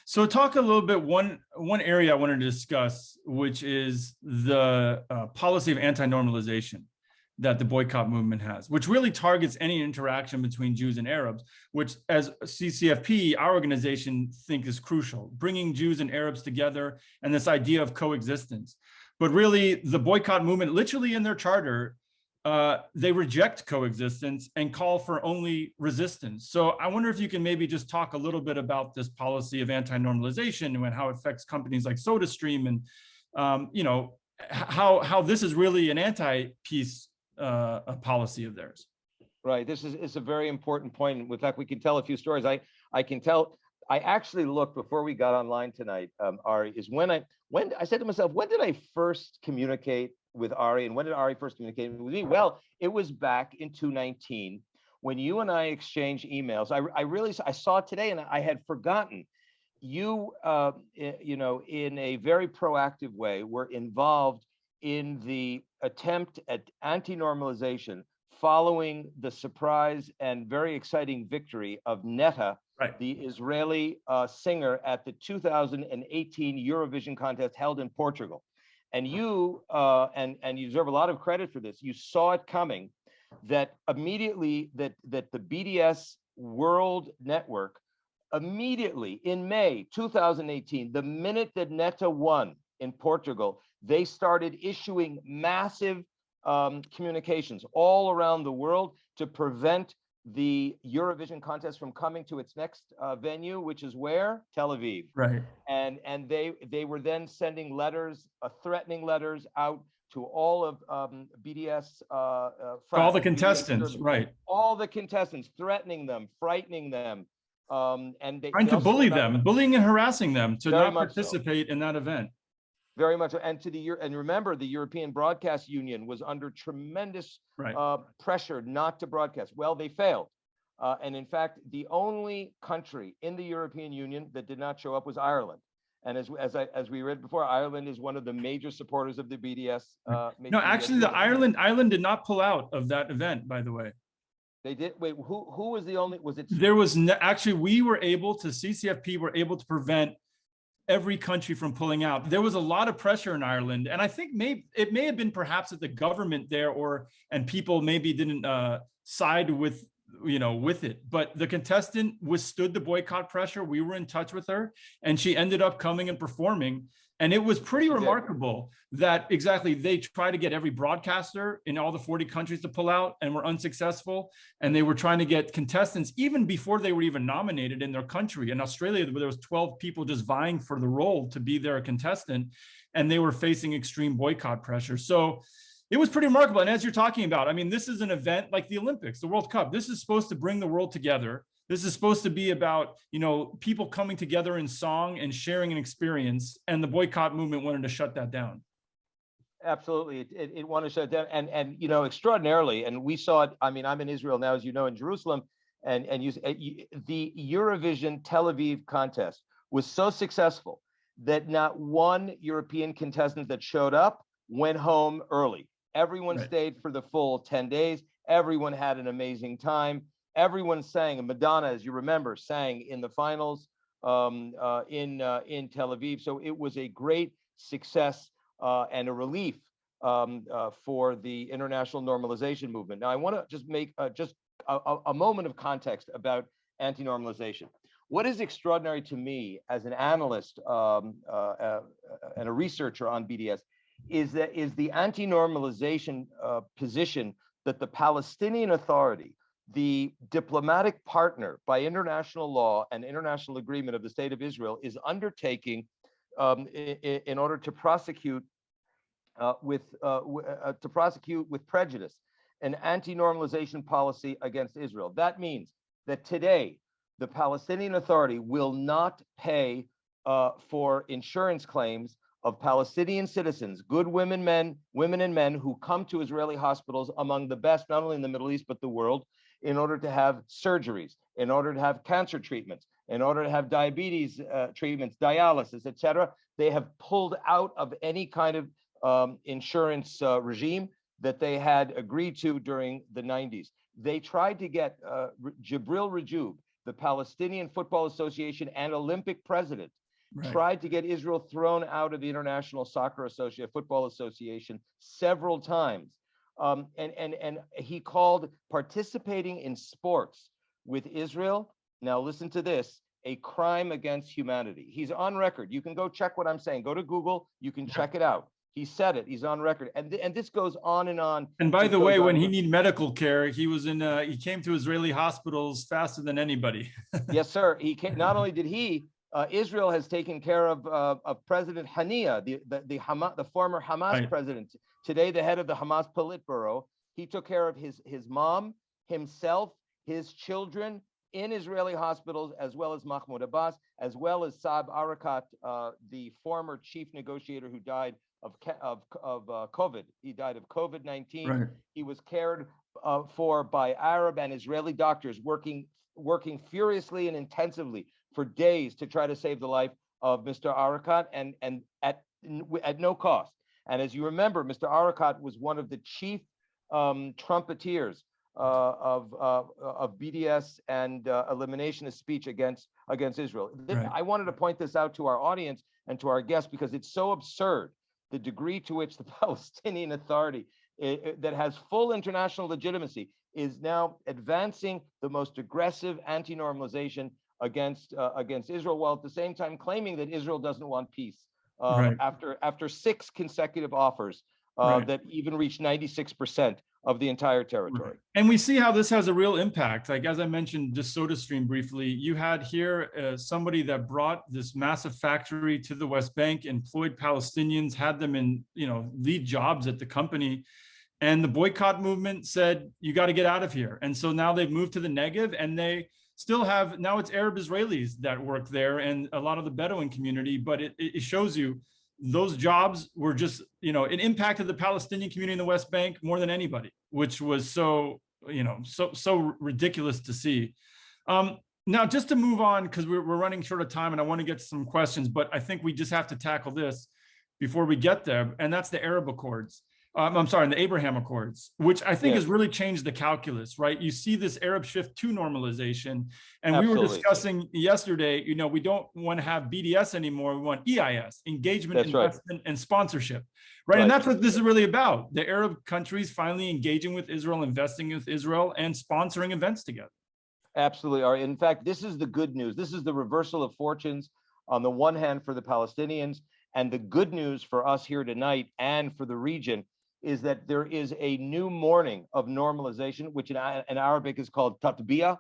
So talk a little bit, one area I wanted to discuss, which is the policy of anti-normalization that the boycott movement has, which really targets any interaction between Jews and Arabs, which as CCFP, our organization, think is crucial, bringing Jews and Arabs together and this idea of coexistence. But really the boycott movement, literally in their charter, they reject coexistence and call for only resistance. So I wonder if you can maybe just talk a little bit about this policy of anti-normalization and how it affects companies like SodaStream and, how this is really an anti-peace policy of theirs. Right. This is a very important point. In fact, we can tell a few stories. I can tell. I actually looked before we got online tonight, Ari, is when I said to myself, when did I first communicate with Ari, and when did Ari first communicate with me? Well, it was back in 2019 when you and I exchanged emails. I saw it today and I had forgotten. You, in a very proactive way, were involved in the attempt at anti-normalization following the surprise and very exciting victory of Netta, the Israeli singer at the 2018 Eurovision contest held in Portugal. And you, and you deserve a lot of credit for this, you saw it coming, that immediately that the BDS World Network, immediately in May 2018, the minute that Netta won in Portugal, they started issuing massive communications all around the world to prevent the Eurovision contest from coming to its next venue, which is where? Tel Aviv. Right. And they were then sending letters, threatening letters out to all of BDS, all the contestants, right? All the contestants, threatening them, frightening them, and trying to bully them, bullying and harassing them to not participate in that event. Very much, and and remember, the European Broadcast Union was under tremendous pressure not to broadcast. Well, they failed. And in fact, the only country in the European Union that did not show up was Ireland. And as we read before, Ireland is one of the major supporters of the BDS. No, actually, the Ireland did not pull out of that event, by the way. They did. Wait, who was the only? Was it? There was actually, we were able to, CCFP were able to prevent every country from pulling out. There was a lot of pressure in Ireland, and I think it may have been perhaps that the government there and people maybe didn't side with it, but the contestant withstood the boycott pressure. We were in touch with her, and she ended up coming and performing. And it was pretty remarkable that they tried to get every broadcaster in all the 40 countries to pull out and were unsuccessful. And they were trying to get contestants even before they were even nominated in their country. In Australia, there was 12 people just vying for the role to be their contestant, and they were facing extreme boycott pressure. So it was pretty remarkable. And as you're talking about, I mean, this is an event like the Olympics, the World Cup. This is supposed to bring the world together. This is supposed to be about, people coming together in song and sharing an experience. And the boycott movement wanted to shut that down. Absolutely. It wanted to shut down. And extraordinarily, and we saw it, I mean, I'm in Israel now, as you know, in Jerusalem, and the Eurovision Tel Aviv contest was so successful that not one European contestant that showed up went home early. Everyone stayed for the full 10 days. Everyone had an amazing time. Everyone sang, and Madonna, as you remember, sang in the finals in Tel Aviv. So it was a great success and a relief for the international normalization movement. Now, I want to just make a moment of context about anti-normalization. What is extraordinary to me as an analyst and a researcher on BDS is the anti-normalization position that the Palestinian Authority, the diplomatic partner by international law and international agreement of the State of Israel, is undertaking in order to prosecute with prejudice an anti-normalization policy against Israel. That means that today the Palestinian Authority will not pay for insurance claims of Palestinian citizens, good women and men who come to Israeli hospitals, among the best, not only in the Middle East, but the world, in order to have surgeries, in order to have cancer treatments, in order to have diabetes treatments, dialysis, etc. They have pulled out of any kind of insurance regime that they had agreed to during the 90s. They tried to get Jibril Rajoub, the Palestinian Football Association and Olympic president, tried to get Israel thrown out of the International Football Association several times. And he called participating in sports with Israel, now listen to this, a crime against humanity. He's on record. You can go check what I'm saying. Go to Google, you can check it out. He said it, he's on record. And this goes on and on. And by the way, when he needed medical care, he was he came to Israeli hospitals faster than anybody. Yes, sir. He came, not only did he, Israel has taken care of President Hania, the former Hamas president, today the head of the Hamas Politburo. He took care of his mom, himself, his children in Israeli hospitals, as well as Mahmoud Abbas, as well as Saeb Erekat, the former chief negotiator who died of COVID. He died of COVID-19. Right. He was cared for by Arab and Israeli doctors working furiously and intensively for days to try to save the life of Mr. Erekat, and at no cost. And as you remember, Mr. Erekat was one of the chief trumpeteers of BDS and elimination of speech against Israel. I wanted to point this out to our audience and to our guests because it's so absurd, the degree to which the Palestinian Authority that has full international legitimacy is now advancing the most aggressive anti-normalization against Israel, while at the same time claiming that Israel doesn't want peace. After 6 consecutive offers that even reached 96% of the entire territory. And we see how this has a real impact. Like, as I mentioned, just SodaStream briefly, you had here somebody that brought this massive factory to the West Bank, employed Palestinians, had them in lead jobs at the company. And the boycott movement said, you got to get out of here. And so now they've moved to the Negev, and they still have, now it's Arab Israelis that work there and a lot of the Bedouin community, but it shows you those jobs were just, it impacted the Palestinian community in the West Bank more than anybody, which was so so ridiculous to see. Now, just to move on, because we're running short of time and I want to get to some questions, but I think we just have to tackle this before we get there, and that's the Arab Accords. I'm sorry, the Abraham Accords, which I think has really changed the calculus, right? You see this Arab shift to normalization. And we were discussing yesterday, we don't want to have BDS anymore. We want EIS, engagement, investment, and sponsorship, right? And that's what this is really about. The Arab countries finally engaging with Israel, investing with Israel, and sponsoring events together. Absolutely are. In fact, this is the good news. This is the reversal of fortunes on the one hand for the Palestinians, and the good news for us here tonight and for the region is that there is a new morning of normalization, which in Arabic is called tatbiyah,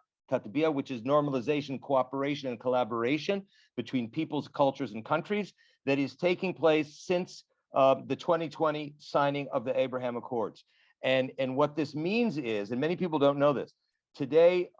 which is normalization, cooperation, and collaboration between peoples, cultures, and countries that is taking place since the 2020 signing of the Abraham Accords. And what this means is, and many people don't know this, today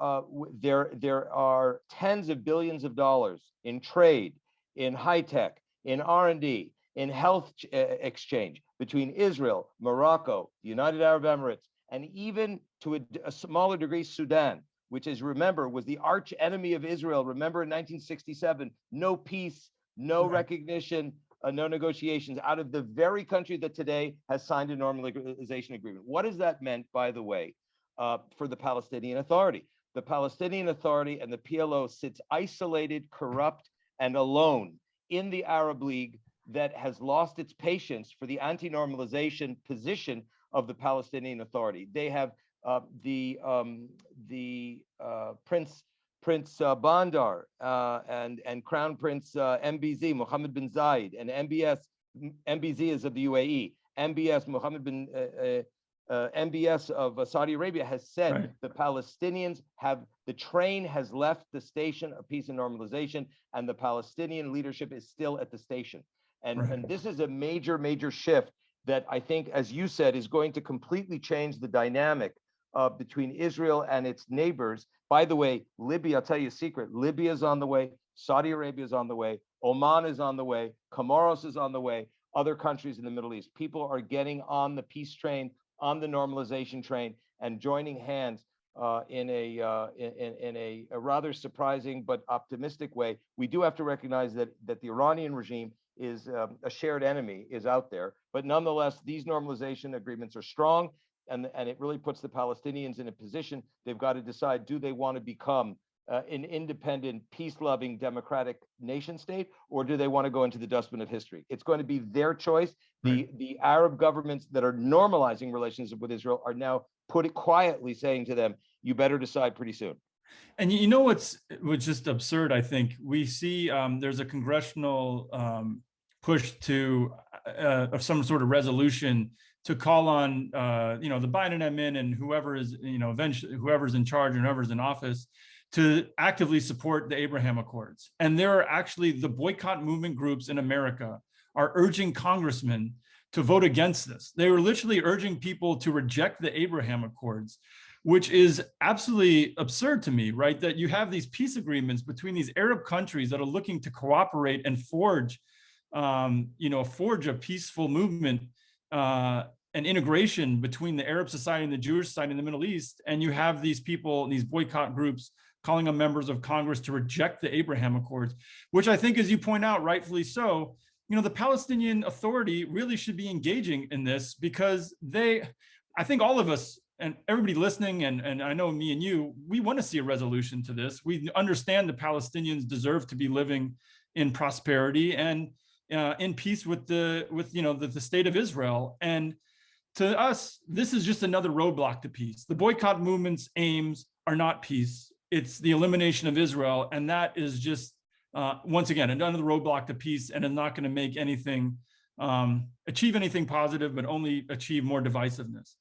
there are tens of billions of dollars in trade, in high tech, in R&D, in health exchange between Israel, Morocco, the United Arab Emirates, and even to a smaller degree, Sudan, which, as remember, was the arch enemy of Israel. Remember in 1967, no peace, no recognition, no negotiations out of the very country that today has signed a normalization agreement. What has that meant, by the way, for the Palestinian Authority? The Palestinian Authority and the PLO sits isolated, corrupt, and alone in the Arab League that has lost its patience for the anti-normalization position of the Palestinian Authority. They have Prince Bandar and Crown Prince MBZ, Mohammed bin Zayed, and MBZ is of the UAE. MBS, Mohammed bin MBS of Saudi Arabia has said the Palestinians the train has left the station of peace and normalization, and the Palestinian leadership is still at the station. And this is a major, major shift that I think, as you said, is going to completely change the dynamic between Israel and its neighbors. By the way, Libya, I'll tell you a secret, Libya is on the way, Saudi Arabia is on the way, Oman is on the way, Comoros is on the way, other countries in the Middle East. People are getting on the peace train, on the normalization train, and joining hands in a rather surprising but optimistic way. We do have to recognize that the Iranian regime is a shared enemy, is out there, but nonetheless, these normalization agreements are strong, and it really puts the Palestinians in a position. They've got to decide, do they want to become an independent, peace-loving, democratic nation state, or do they want to go into the dustbin of history? It's going to be their choice. The Arab governments that are normalizing relations with Israel are now quietly saying to them, you better decide pretty soon. And you know what's just absurd, I think? We see there's a congressional push to of some sort of resolution to call on the Biden admin and whoever is eventually whoever's in charge and whoever's in office to actively support the Abraham Accords. And there are actually the boycott movement groups in America are urging congressmen to vote against this. They were literally urging people to reject the Abraham Accords, which is absolutely absurd to me, right? That you have these peace agreements between these Arab countries that are looking to cooperate and forge a peaceful movement and integration between the Arab society and the Jewish society in the Middle East. And you have these people, these boycott groups, calling on members of Congress to reject the Abraham Accords, which I think, as you point out, rightfully so, the Palestinian Authority really should be engaging in this, because I think all of us and everybody listening, and I know me and you, we want to see a resolution to this. We understand the Palestinians deserve to be living in prosperity and in peace with the state of Israel. And to us, this is just another roadblock to peace. The boycott movement's aims are not peace. It's the elimination of Israel. And that is just, once again, another roadblock to peace, and is not going to make anything, achieve anything positive, but only achieve more divisiveness.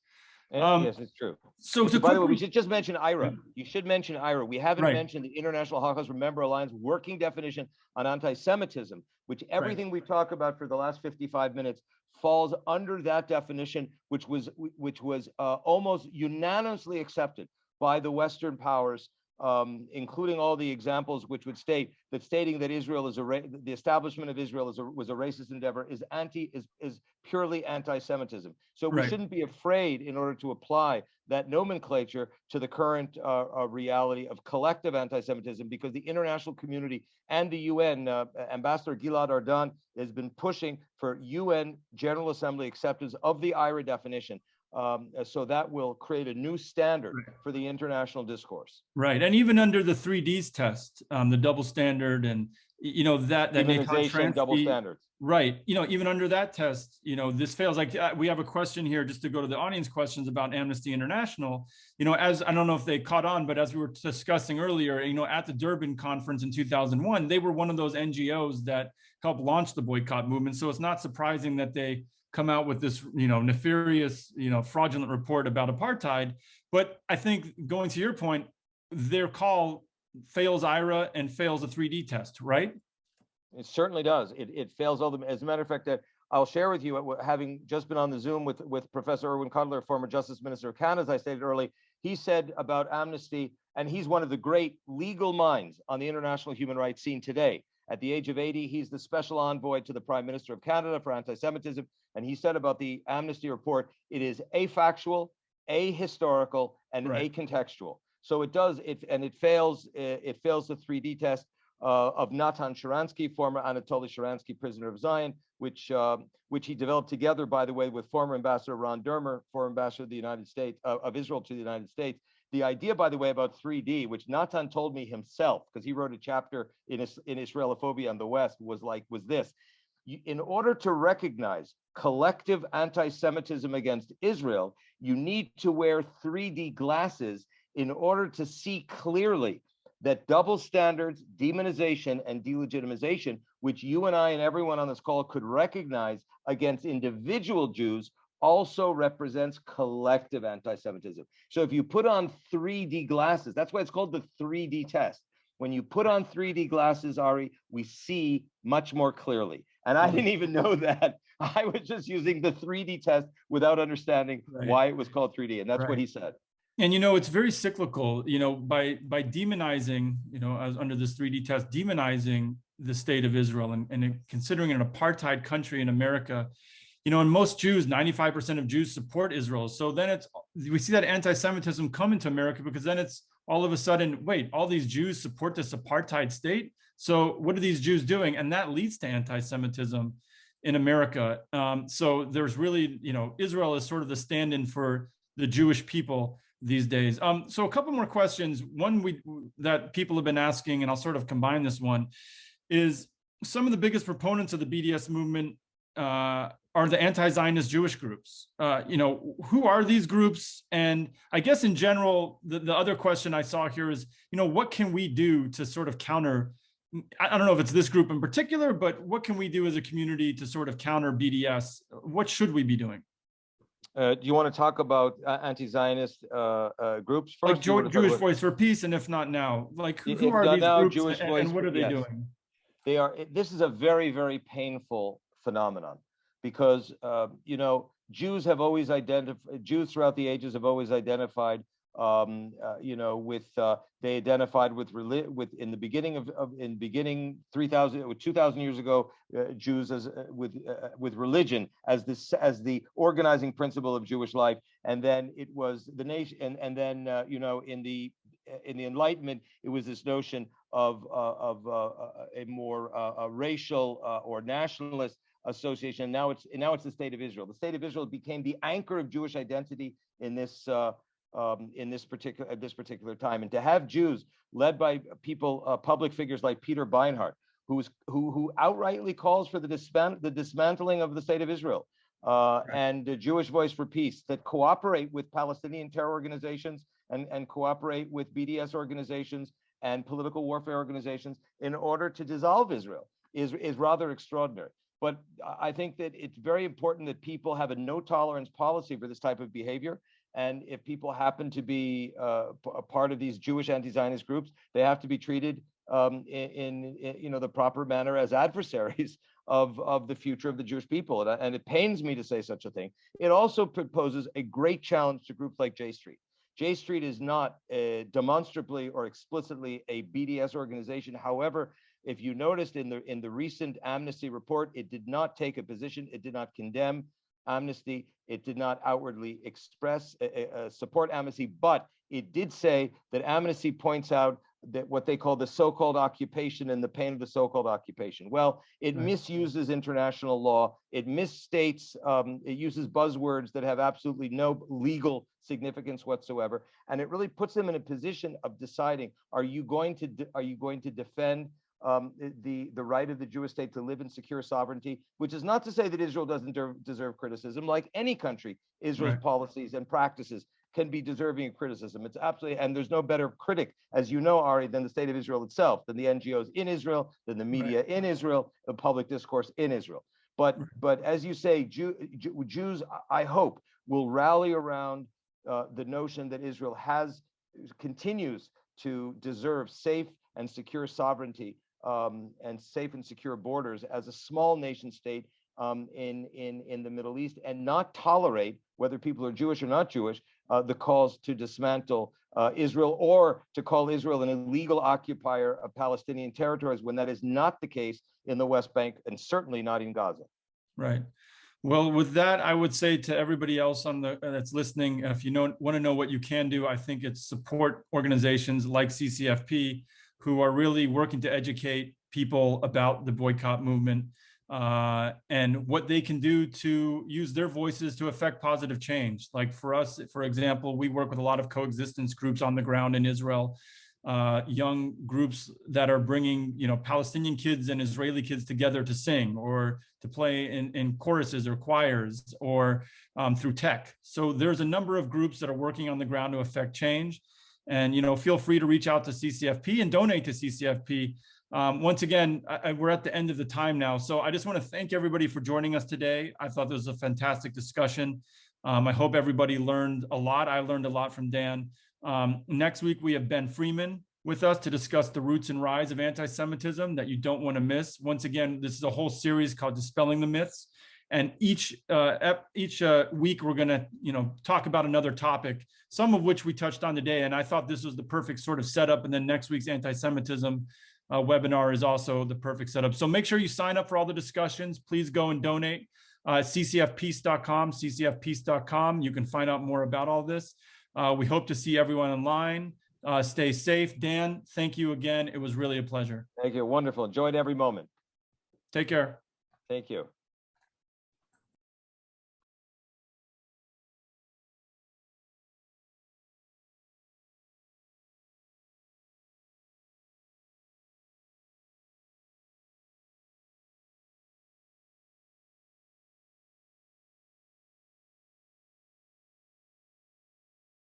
Yes, it's true. So by the way, we should just mention IRA. You should mention IRA. We haven't mentioned the International Holocaust Remember Alliance working definition on anti-Semitism, which everything we talk about for the last 55 minutes falls under that definition, which was almost unanimously accepted by the Western powers including all the examples which would state that stating that Israel is the establishment of Israel was a racist endeavor is purely anti-Semitism. So we Right. shouldn't be afraid in order to apply that nomenclature to the current reality of collective anti-Semitism, because the international community and the UN, Ambassador Gilad Ardan has been pushing for UN General Assembly acceptance of the IRA definition. So that will create a new standard for the international discourse. Right, and even under the 3Ds test, the double standard, and that demonization, double standards. Right, even under that test, this fails. Like we have a question here, just to go to the audience questions about Amnesty International. As I don't know if they caught on, but as we were discussing earlier, at the Durban conference in 2001, they were one of those NGOs that helped launch the boycott movement. So it's not surprising that they come out with this, nefarious, fraudulent report about apartheid. But I think, going to your point, their call fails IRA and fails a 3D test, right? It certainly does. It fails all the. As a matter of fact, that I'll share with you, having just been on the Zoom with Professor Irwin Cutler, former Justice Minister of Canada, as I stated earlier, he said about Amnesty, and he's one of the great legal minds on the international human rights scene today. At the age of 80, he's the special envoy to the Prime Minister of Canada for anti-Semitism. And he said about the Amnesty report, it is afactual, ahistorical, and acontextual. So it does, it fails the 3D test of Natan Sharansky, former Anatoly Sharansky, prisoner of Zion, which he developed together, by the way, with former Ambassador Ron Dermer, former Ambassador of the United States, of Israel to the United States. The idea, by the way, about 3D, which Natan told me himself, because he wrote a chapter in Israelophobia in the West, was this. In order to recognize collective anti-Semitism against Israel, you need to wear 3D glasses in order to see clearly that double standards, demonization, and delegitimization, which you and I and everyone on this call could recognize against individual Jews, also represents collective anti-Semitism. So if you put on 3D glasses, that's why it's called the 3D test. When you put on 3D glasses, Ari, we see much more clearly. And I didn't even know that. I was just using the 3D test without understanding why it was called 3D. And that's what he said. And, it's very cyclical, by demonizing, as under this 3D test, demonizing the state of Israel and considering an apartheid country in America, and most Jews, 95% of Jews support Israel. So then we see that anti-Semitism come into America, because then it's all of a sudden, wait, all these Jews support this apartheid state. So what are these Jews doing? And that leads to anti-Semitism in America. So there's really, Israel is sort of the stand-in for the Jewish people these days. So a couple more questions. One that people have been asking, and I'll sort of combine this one, is some of the biggest proponents of the BDS movement are the anti-Zionist Jewish groups. Who are these groups? And I guess in general, the other question I saw here is, what can we do to sort of counter, I don't know if it's this group in particular, but what can we do as a community to sort of counter BDS? What should we be doing? Do you want to talk about anti-Zionist groups first? Like Jewish Voice for Peace, and if not now, like who are these groups Jewish and what are they doing? This is a very, very painful phenomenon, because Jews have always Jews throughout the ages have always identified they identified with in the beginning 2,000 years ago, Jews with religion as the organizing principle of Jewish life, and then it was the nation, and then in the Enlightenment, it was this notion of a more racial or nationalist association. Now it's the State of Israel. The State of Israel became the anchor of Jewish identity in this particular time. And to have Jews led by people, public figures like Peter Beinart, who outrightly calls for the dismantling of the State of Israel, and the Jewish Voice for Peace, that cooperate with Palestinian terror organizations and cooperate with BDS organizations and political warfare organizations in order to dissolve Israel, is rather extraordinary. But I think that it's very important that people have a no tolerance policy for this type of behavior. And if people happen to be a part of these Jewish anti-Zionist groups, they have to be treated in the proper manner as adversaries of the future of the Jewish people. And it pains me to say such a thing. It also poses a great challenge to groups like J Street, J Street is not demonstrably or explicitly a BDS organization. However, if you noticed in the recent Amnesty report, it did not take a position. It did not condemn Amnesty. It did not outwardly express support Amnesty, but it did say that Amnesty points out that what they call the so-called occupation and the pain of the so-called occupation. Well, it misuses international law. It misstates, it uses buzzwords that have absolutely no legal significance whatsoever. And it really puts them in a position of deciding, are you going to defend the right of the Jewish state to live in secure sovereignty, which is not to say that Israel doesn't deserve criticism. Like any country, Israel's policies and practices can be deserving of criticism. It's absolutely, and there's no better critic, as you know, Ari, than the state of Israel itself, than the NGOs in Israel, than the media in Israel, the public discourse in Israel. But as you say, Jews, I hope, will rally around the notion that Israel continues to deserve safe and secure sovereignty and safe and secure borders as a small nation state in the Middle East, and not tolerate, whether people are Jewish or not Jewish, the calls to dismantle Israel or to call Israel an illegal occupier of Palestinian territories, when that is not the case in the West Bank and certainly not in Gaza. Right. Well, with that, I would say to everybody else on that's listening, if you want to know what you can do, I think it's support organizations like CCFP, who are really working to educate people about the boycott movement and what they can do to use their voices to affect positive change. Like for us, for example, we work with a lot of coexistence groups on the ground in Israel, young groups that are bringing, Palestinian kids and Israeli kids together to sing or to play in choruses or choirs or through tech. So there's a number of groups that are working on the ground to affect change. And, feel free to reach out to CCFP and donate to CCFP. Once again, we're at the end of the time now. So I just want to thank everybody for joining us today. I thought this was a fantastic discussion. I hope everybody learned a lot. I learned a lot from Dan. Next week, we have Ben Freeman with us to discuss the roots and rise of anti-Semitism that you don't want to miss. Once again, this is a whole series called Dispelling the Myths. And each week, we're going to, talk about another topic, some of which we touched on today. And I thought this was the perfect sort of setup. And then next week's anti-Semitism webinar is also the perfect setup. So make sure you sign up for all the discussions. Please go and donate. CCFpeace.com, CCFpeace.com. You can find out more about all this. We hope to see everyone online. Stay safe. Dan, thank you again. It was really a pleasure. Thank you. Wonderful. Enjoyed every moment. Take care. Thank you.